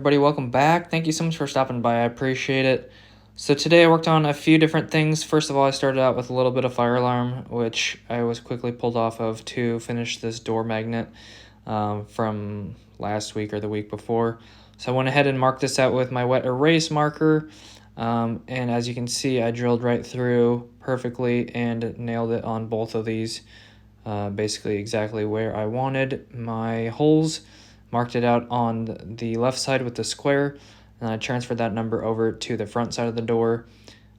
everybody, welcome back. Thank you so much for stopping by, I appreciate it. So today I worked on a few different things. First of all, I started out with a little bit of fire alarm, which I was quickly pulled off of to finish this door magnet from last week or the week before. So I went ahead and marked this out with my wet erase marker, and as you can see, I drilled right through perfectly and nailed it on both of these, basically exactly where I wanted my holes. Marked it out on the left side with the square, and I transferred that number over to the front side of the door,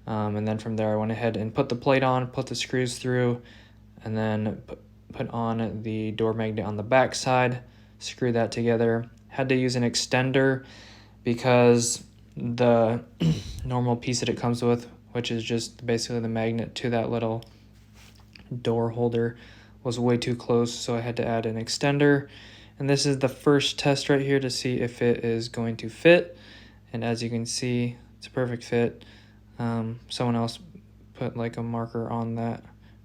and then from there I went ahead and put the plate on, put the screws through, and then put on the door magnet on the back side, screw that together. Had to use an extender because the normal piece that it comes with, which is just basically the magnet to that little door holder, was way too close, so I had to add an extender. And this is the first test right here to see if it is going to fit. And as you can see, it's a perfect fit. Someone else put like a marker on that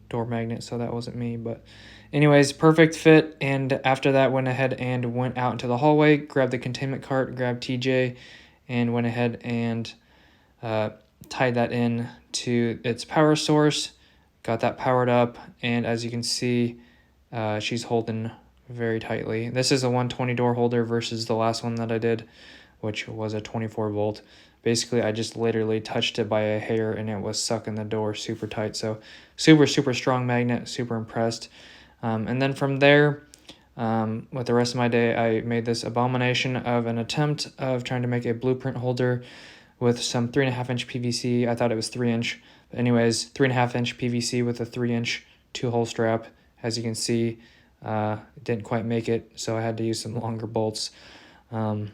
door magnet, so that wasn't me. But anyways, perfect fit. And after that, went ahead and went out into the hallway, grabbed the containment cart, grabbed TJ, and went ahead and tied that in to its power source. Got that powered up, and as you can see, she's holding very tightly. This is a 120 door holder versus the last one that I did, which was a 24 volt. Basically, I just literally touched it by a hair and it was sucking the door super tight. So super strong magnet, super impressed. And then from there, with the rest of my day, I made this abomination of an attempt of trying to make a blueprint holder with some 3.5 inch PVC. I thought it was 3 inch. But anyways, 3.5 inch PVC with a 3 inch 2-hole strap. As you can see, didn't quite make it, so I had to use some longer bolts. And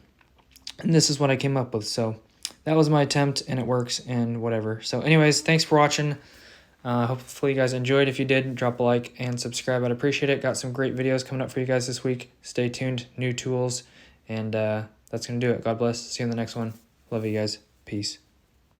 this is what I came up with. So that was my attempt, and it works, and whatever. So anyways, thanks for watching. Hopefully you guys enjoyed. If you did, drop a like and subscribe. I'd appreciate it. Got some great videos coming up for you guys this week. Stay tuned, new tools, and that's going to do it. God bless. See you in the next one. Love you guys. Peace.